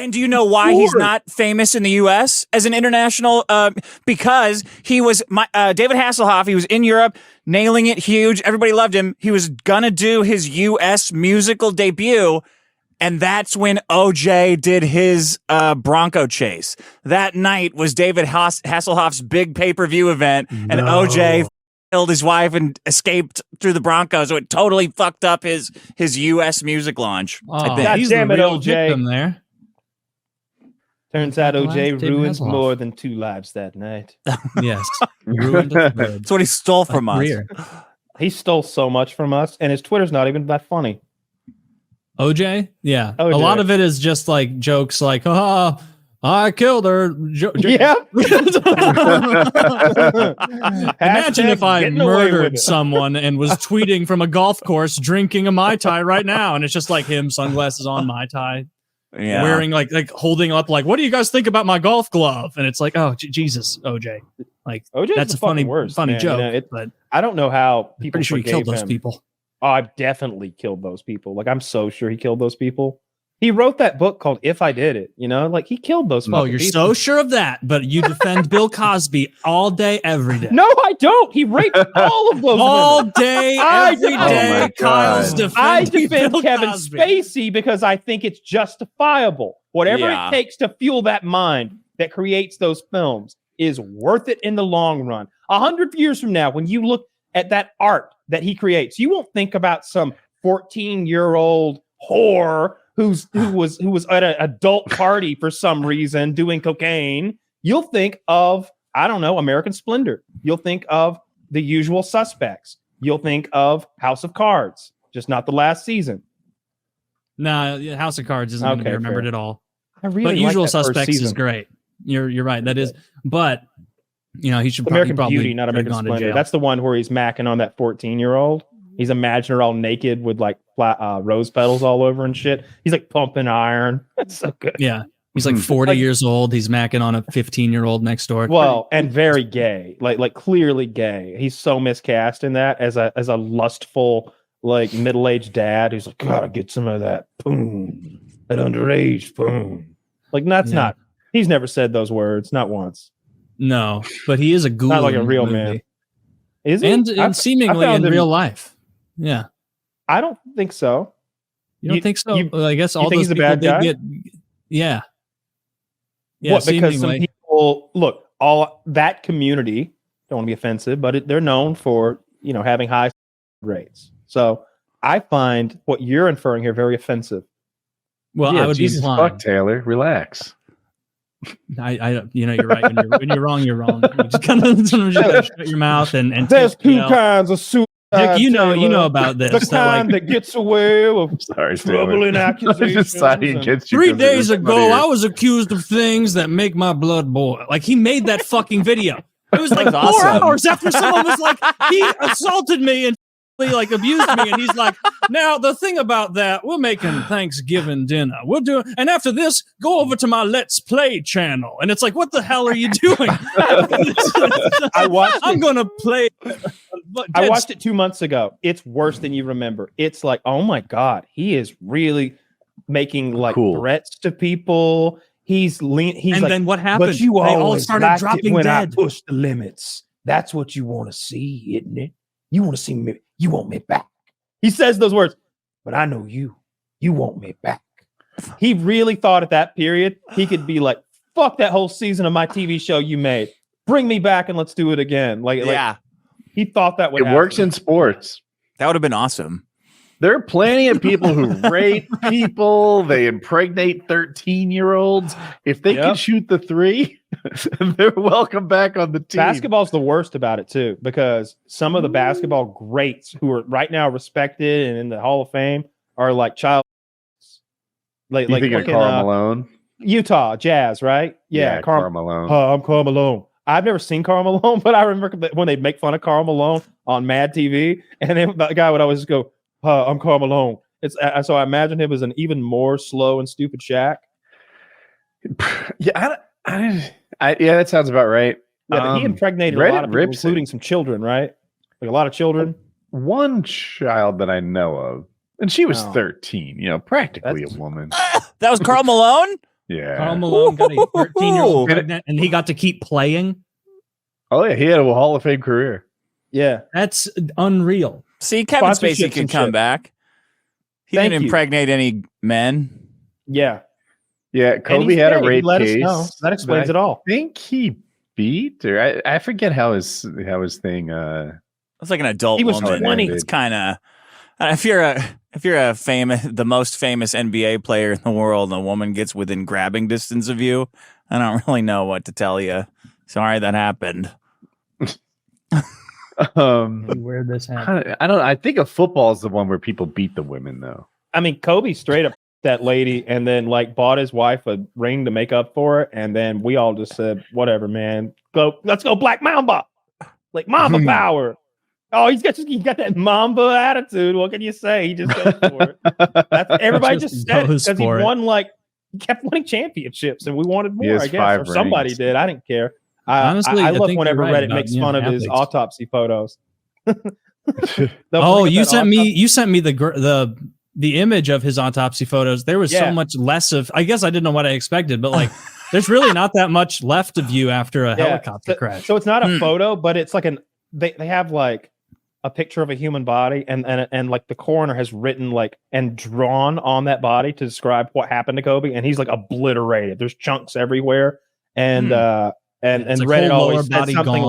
And do you know why he's not famous in the U.S. as an international? Because he was David Hasselhoff. He was in Europe, nailing it, huge. Everybody loved him. He was gonna do his U.S. musical debut, and that's when OJ did his Bronco chase. That night was David Hasselhoff's big pay-per-view event, and OJ killed his wife and escaped through the Broncos, so it totally fucked up his U.S. music launch. Oh, he's the real victim there. Turns out OJ ruined more than 2 lives that night. Yes. That's what he stole from us. He stole so much from us, and his Twitter's not even that funny. OJ? Yeah. OJ. A lot of it is just like jokes like, I killed her. Yeah. Imagine if I murdered someone and was tweeting from a golf course drinking a Mai Tai right now. And it's just like him, sunglasses on, Mai Tai. Yeah. Wearing like holding up like, what do you guys think about my golf glove? And it's like, oh Jesus, OJ. Like OJ's that's a funny joke. You know, but I don't know how people. Pretty sure he killed those people. Oh, I've definitely killed those people. Like I'm so sure he killed those people. He wrote that book called If I Did It. You know, like he killed those. Oh, you're people. So sure of that, but you defend Bill Cosby all day, every day. No, I don't. He raped all of those all women. day, every day. Kyle's I defend Bill Kevin Cosby. Spacey because I think it's justifiable. Whatever it takes to fuel that mind that creates those films is worth it in the long run. 100 years from now, when you look at that art that he creates, you won't think about some 14-year-old whore who was at an adult party for some reason doing cocaine. You'll think of, I don't know, American Splendor. You'll think of The Usual Suspects. You'll think of House of Cards, just not the last season. Nah, House of Cards isn't going to be remembered at all. I really but Usual Suspects is great. You're right. That is, but you know, he should American probably Beauty, not American Splendor. That's the one where he's macking on that 14-year-old. He's imagining her all naked with like rose petals all over and shit. He's like pumping iron. That's so good. Yeah. He's like 40 years old. He's macking on a 15-year-old next door. Well, and very gay, like clearly gay. He's so miscast in that as a lustful, like middle-aged dad who's like, gotta get some of that boom, that underage boom. Like that's not. He's never said those words, not once. No, but he is a ghoul. Not like a real man. Is he? And seemingly in real life. Yeah. I don't think so. You don't think so? I guess all those people bad guy? get. Yeah. Yeah. What? Because some people look all that community. Don't want to be offensive, but they're known for having high rates. So I find what you're inferring here very offensive. Well, I would Jesus be fuck Taylor. Relax. You're right. When you're wrong, you're wrong. You just kind of shut your mouth and there's two kinds of suicide. Dick, you know about this. The kind that gets away with troubling accusations. 3 days ago, I was accused of things that make my blood boil. Like he made that fucking video. It was like 4 hours after someone was like, he assaulted me and like abused me, and he's like, now the thing about that, we're making Thanksgiving dinner. We'll do it, and after this, go over to my Let's Play channel. And it's like, what the hell are you doing? I'm gonna play. I watched it 2 months ago. It's worse than you remember. It's like, oh my god, he is really making like threats to people. He's and like, then what happened? But you all started dropping when dead. I push the limits. That's what you want to see, isn't it? You want to see me. You want me back. He says those words, but I know you. You want me back. He really thought at that period he could be like, fuck that whole season of my TV show you made. Bring me back and let's do it again. Like he thought that would happen. Works in sports. That would have been awesome. There are plenty of people who rape people. They impregnate 13-year-olds. If they can shoot the three, they're welcome back on the team. Basketball's the worst about it, too, because some of the basketball greats who are right now respected and in the Hall of Fame are like child. You think of Karl Malone? Utah Jazz, right? Yeah, Karl Malone. I'm Karl Malone. I've never seen Karl Malone, but I remember when they'd make fun of Karl Malone on Mad TV, and then the guy would always just go, I'm Karl Malone. So I imagine him as an even more slow and stupid Shaq. Yeah, that sounds about right. Yeah, but he impregnated a lot of people, including some children, right? Like a lot of children. One child that I know of, and she was 13. Practically a woman. That was Karl Malone? Yeah. Karl Malone got a 13-year-old pregnant, and he got to keep playing. Oh yeah, he had a Hall of Fame career. Yeah, that's unreal. See, Kevin Spacey could come back. He didn't impregnate any men. Yeah. Yeah, Kobe had a rape case. That explains it all. I think he beat, or I forget how his thing. It's like an adult. He was woman. 20. It's kind of if you're the most famous NBA player in the world, and a woman gets within grabbing distance of you, I don't really know what to tell you. Sorry that happened. Where this happened? I think a football is the one where people beat the women, though. I mean, Kobe straight up that lady and then like bought his wife a ring to make up for it, and then we all just said, whatever, man, let's go Black Mamba, like Mamba power. Oh, he's got that Mamba attitude. What can you say? He just goes for it. Everybody just said it because he won, he kept winning championships, and we wanted more, I guess, or somebody did. I didn't care. Honestly, I love whenever Reddit makes fun of his autopsy photos. You sent me the image of his autopsy photos. There was so much less of. I guess I didn't know what I expected, but there's really not that much left of you after a helicopter crash. So it's not a photo, but it's like they have a picture of a human body, and like the coroner has written and drawn on that body to describe what happened to Kobe, and he's obliterated. There's chunks everywhere, and Reddit always says something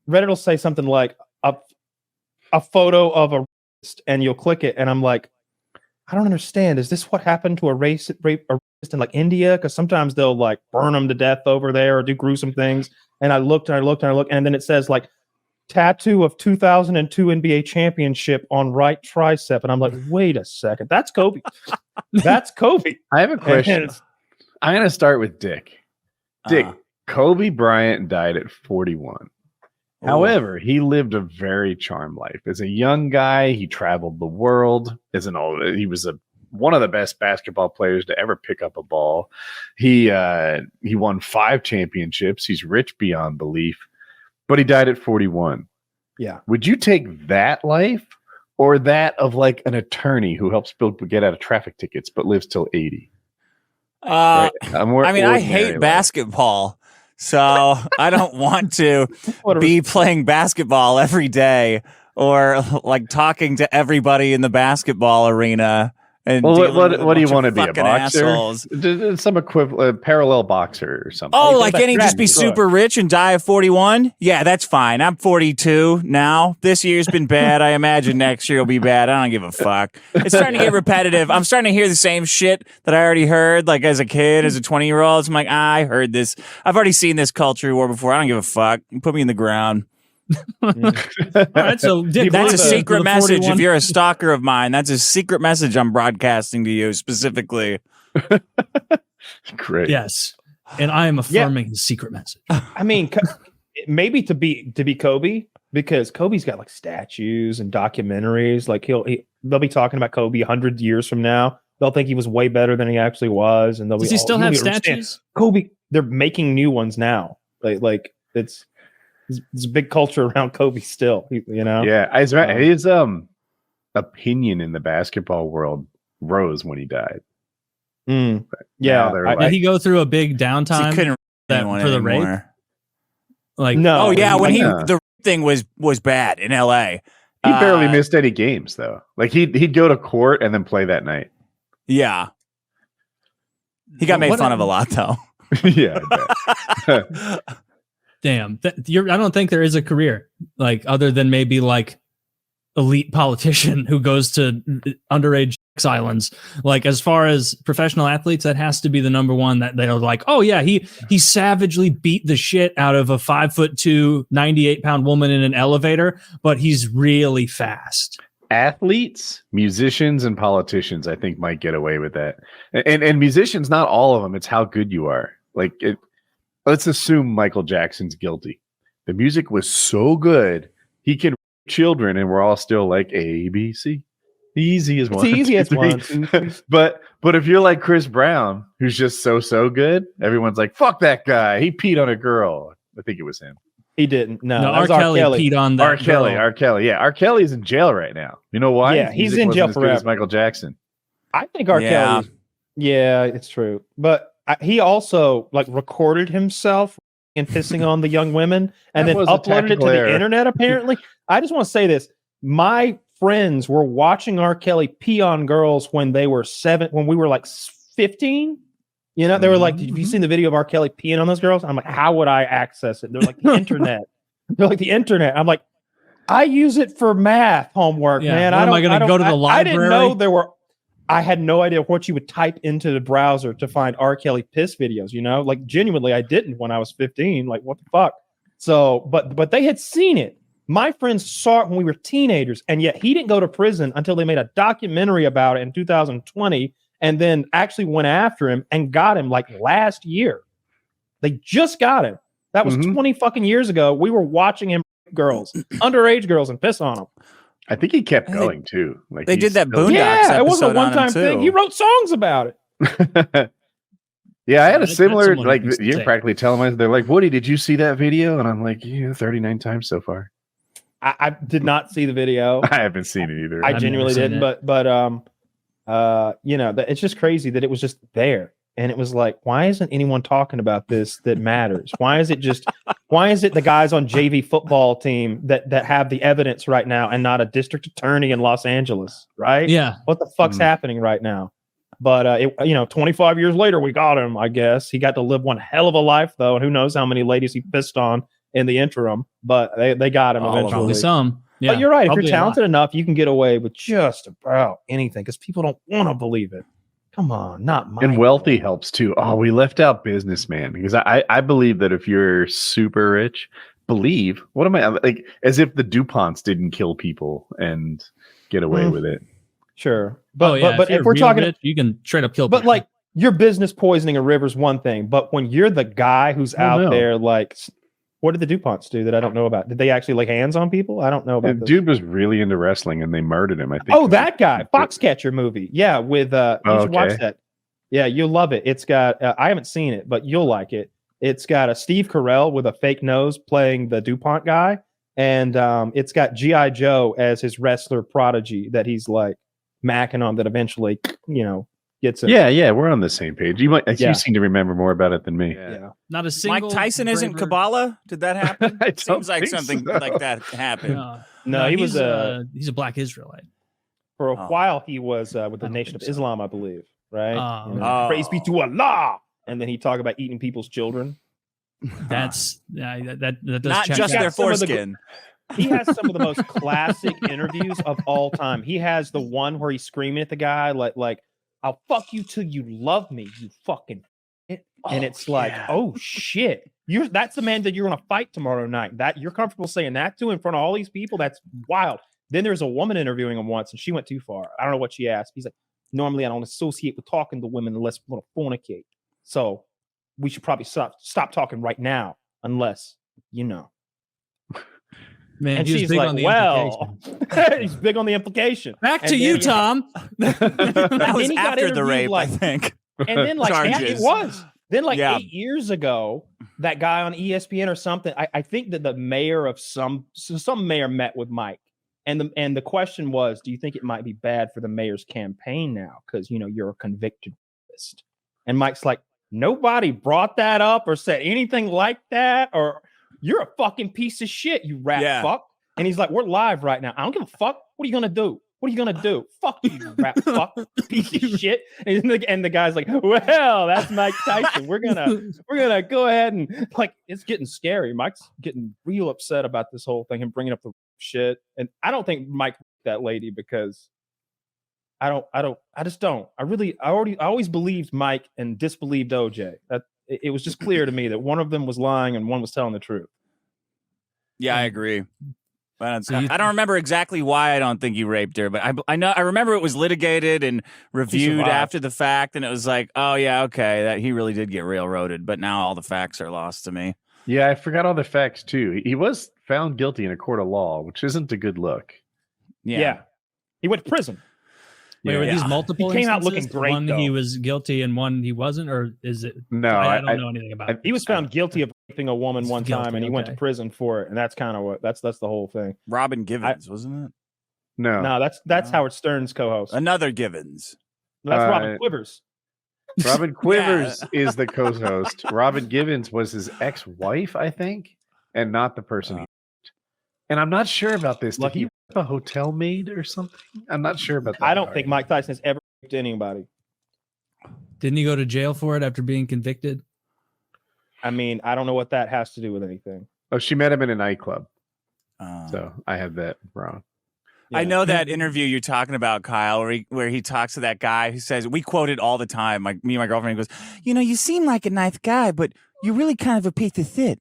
Reddit will say something like a photo of a racist, and you'll click it, and I'm like, I don't understand. Is this what happened to a racist in India? Because sometimes they'll burn them to death over there or do gruesome things. And I looked, and then it says tattoo of 2002 NBA championship on right tricep, and I'm like, wait a second, that's Kobe. That's Kobe. I have a question. I'm gonna start with Dick. Kobe Bryant died at 41. However, he lived a very charmed life. As a young guy, he traveled the world. He was one of the best basketball players to ever pick up a ball. He won 5 championships. He's rich beyond belief, but he died at 41. Yeah. Would you take that life or that of an attorney who helps people get out of traffic tickets but lives till 80? I hate basketball. So I don't want to be playing basketball every day or talking to everybody in the basketball arena. And what do you want to be, a boxer? Assholes. Some equivalent, parallel boxer or something. Oh, can he just be super rich and die at 41? Yeah, that's fine. I'm 42 now. This year's been bad. I imagine next year will be bad. I don't give a fuck. It's starting to get repetitive. I'm starting to hear the same shit that I already heard, as a kid, as a 20-year-old. So I'm like, I heard this. I've already seen this culture war before. I don't give a fuck. Put me in the ground. All right, so Dick, that's a secret message. If you're a stalker of mine, that's a secret message I'm broadcasting to you specifically. Great. Yes, and I am affirming his secret message. I mean, maybe to be Kobe, because Kobe's got statues and documentaries. They'll be talking about Kobe 100 years from now. They'll think he was way better than he actually was, and does he still have statues? Kobe, they're making new ones now. It's. There's a big culture around Kobe still, Yeah, his opinion in the basketball world rose when he died. Yeah, did he go through a big downtime for the rape? No. Oh yeah, when the thing was bad in L.A. He barely missed any games though. He'd go to court and then play that night. Yeah, he got made fun of a lot though. Yeah. Damn, I don't think there is a career other than maybe elite politician who goes to underage islands. As far as professional athletes, that has to be the number one that they're oh yeah, he savagely beat the shit out of a 5'2", 98-pound woman in an elevator, but he's really fast. Athletes, musicians, and politicians, I think, might get away with that. And musicians, not all of them. It's how good you are. Let's assume Michael Jackson's guilty. The music was so good, he can children, and we're all still A, B, C. The easiest one. The easiest one. But if you're Chris Brown, who's just so good, everyone's fuck that guy. He peed on a girl. I think it was him. He didn't. No, R. Kelly peed on that. R. Kelly. Yeah, R. Kelly's in jail right now. You know why? Yeah, he's in jail forever. As Michael Jackson. I think R. Kelly Yeah, it's true. But he also like recorded himself and pissing on the young women and then uploaded it to the internet, apparently. I just want to say this. My friends were watching R. Kelly pee on girls when they were when we were like 15. You know, they were like, have you seen the video of R. Kelly peeing on those girls? I'm like, how would I access it? They're like, the internet. They're like, the internet. I'm like, I use it for math homework, man. Am I going to go to the library? I didn't know I had no idea what you would type into the browser to find R. Kelly piss videos, you know? Like, genuinely, I didn't when I was 15. Like, what the fuck? So, but they had seen it. My friends saw it when we were teenagers, and yet he didn't go to prison until they made a documentary about it in 2020, and then actually went after him and got him like last year. They just got him. That was 20 fucking years ago. We were watching him girls, underage girls, and piss on them. I think he kept going too. Like they did that Boondocks episode. It wasn't a one-time thing. He wrote songs about it. Yeah, I had a similar, like, you're practically telling me, they're like, Woody, did you see that video? And I'm like, yeah, 39 times so far. I did not see the video. I haven't seen it either. I genuinely didn't, but you know, it's just crazy that it was just there. And it was like, why isn't anyone talking about this that matters? Why is it the guys on JV football team that have the evidence right now and not a district attorney in Los Angeles, right? Yeah. What the fuck's happening right now? But, 25 years later, we got him, I guess. He got to live one hell of a life, though. And who knows how many ladies he pissed on in the interim. But they got him eventually. Probably some. Yeah, but you're right. If you're talented enough, you can get away with just about anything because people don't want to believe it. Come on, not mine. And wealthy helps too. Oh, we left out businessman because I believe that if you're super rich, what am I like? As if the DuPonts didn't kill people and get away with it. Sure, but if we're talking, rich, you can straight up kill. But people. like your business poisoning a river's one thing, but when you're the guy who's out there, like, what did the DuPonts do that I don't know about? Did they actually lay hands on people? I don't know about. The dude was really into wrestling, and they murdered him. I think. Oh, that guy, Foxcatcher movie. Yeah, with you should watch that. Yeah, you'll love it. It's got I haven't seen it, but you'll like it. It's got a Steve Carell with a fake nose playing the DuPont guy, and it's got G.I. Joe as his wrestler prodigy that he's like macking on that eventually, gets it. Yeah, we're on the same page. You seem to remember more about it than me. Yeah. Not a single. Mike Tyson isn't Kabbalah? Did that happen? It seems like something like that happened. No, he's a black Israelite. For a while, he was with the Nation of Islam, I believe. Right? Praise be to Allah. And then he talked about eating people's children. That's that does not just their foreskin. He has some of the most classic interviews of all time. He has the one where he's screaming at the guy like I'll fuck you till you love me, you fucking shit. And it's like, oh shit. That's the man that you're gonna fight tomorrow night. That you're comfortable saying that to in front of all these people. That's wild. Then there's a woman interviewing him once, and she went too far. I don't know what she asked. He's like, normally I don't associate with talking to women unless we're gonna fornicate. So we should probably stop talking right now, unless Man, and she's like, well, he's big on the implication. Back to you, Tom. That was after the rape, I think. And then it was. Then 8 years ago, that guy on ESPN or something, I think that the mayor of some mayor met with Mike. And the question was, do you think it might be bad for the mayor's campaign now? Because, you're a convicted rapist. And Mike's like, nobody brought that up or said anything like that. Or you're a fucking piece of shit, you rat fuck. And he's like, we're live right now. I don't give a fuck. What are you going to do? What are you going to do? Fuck you, rat fuck, piece of shit. And the guy's like, well, that's Mike Tyson. We're going to go ahead and it's getting scary. Mike's getting real upset about this whole thing and bringing up the shit. And I don't think Mike that lady because I just don't. I always believed Mike and disbelieved OJ. That it was just clear to me that one of them was lying and one was telling the truth. Yeah, I agree. I don't remember exactly why I don't think he raped her, but I remember it was litigated and reviewed after the fact, and it was like, oh yeah, okay, that he really did get railroaded, but now all the facts are lost to me. Yeah, I forgot all the facts too. He was found guilty in a court of law, which isn't a good look. Yeah. He went to prison. Wait, were these multiple? He came out looking great. One though. He was guilty and one he wasn't, or is it? No, I don't know anything about it. He was found guilty of raping a woman one time, and he went to prison for it. And that's kind of what that's the whole thing. Robin Givens, wasn't it? No, that's Howard Stern's co-host. Another Givens. No, that's Robin Quivers. Robin Quivers is the co-host. Robin Givens was his ex-wife, I think, and not the person. And I'm not sure about this. Did he rape a hotel maid or something? I'm not sure about that. I don't think Mike Tyson has ever raped anybody. Didn't he go to jail for it after being convicted? I mean, I don't know what that has to do with anything. Oh, she met him in a nightclub. So I had that wrong. Yeah. I know that interview you're talking about, Kyle, where he talks to that guy who says, we quote it all the time, like me and my girlfriend, he goes, you know, you seem like a nice guy, but you're really kind of a piece of shit.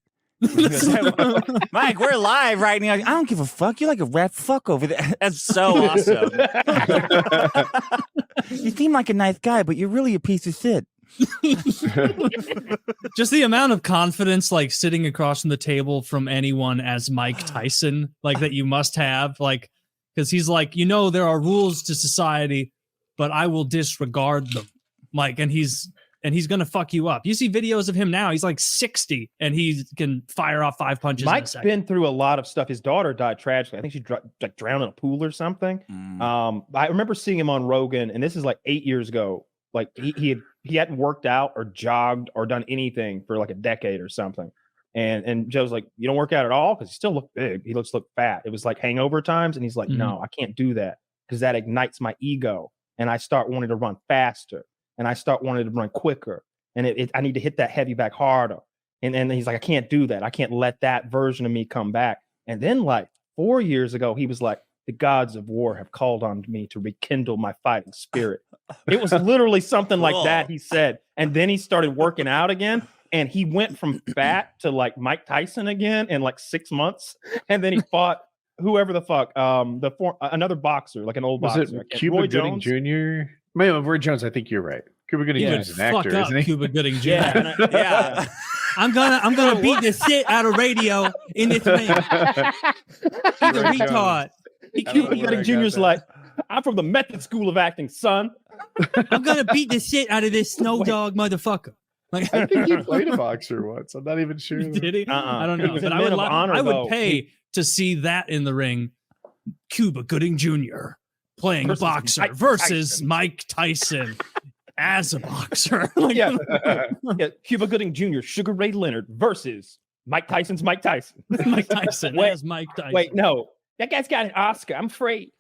Mike, we're live right now. I don't give a fuck. You're like a rat fuck over there. That's so awesome. You seem like a nice guy, but you're really a piece of shit. Just the amount of confidence, like sitting across from the table from anyone as Mike Tyson, like that you must have, like, because he's like, you know, there are rules to society, but I will disregard them, Mike, and he's gonna fuck you up. You see videos of him now; he's like 60, and he can fire off 5 punches. Mike's been through a lot of stuff. His daughter died tragically. I think she drowned in a pool or something. I remember seeing him on Rogan, and this is like 8 years ago. Like he hadn't worked out or jogged or done anything for like a decade or something. And Joe's like, you don't work out at all? Because he still looked big. He looked fat. It was like hangover times. And he's like, no, I can't do that because that ignites my ego. And I start wanting to run faster. And I start wanting to run quicker. And I need to hit that heavy back harder. And he's like, I can't do that. I can't let that version of me come back. And then like 4 years ago, he was like, the gods of war have called on me to rekindle my fighting spirit. It was literally something like that, he said. And then he started working out again. And he went from fat to like Mike Tyson again in like 6 months. And then he fought whoever the fuck, another boxer, like an old boxer. Was it Cuba Gooding Jr.? Roy Jones, I think you're right. Cuba Gooding Jr. is an actor, isn't he? Cuba Gooding Jr. Yeah. I'm gonna beat the shit out of radio in this ring. He's a retard. Cuba Gooding Jr.'s like, I'm from the method school of acting, son. I'm gonna beat the shit out of this snow dog motherfucker. Like, I think he played a boxer once. I'm not even sure. Did he? I don't know. But I would pay to see that in the ring. Cuba Gooding Jr. playing boxer versus Mike Tyson as a boxer. Yeah. Cuba Gooding Jr., Sugar Ray Leonard versus Mike Tyson's Mike Tyson. Mike Tyson as Mike Tyson. Wait, no. That guy's got an Oscar. I'm afraid.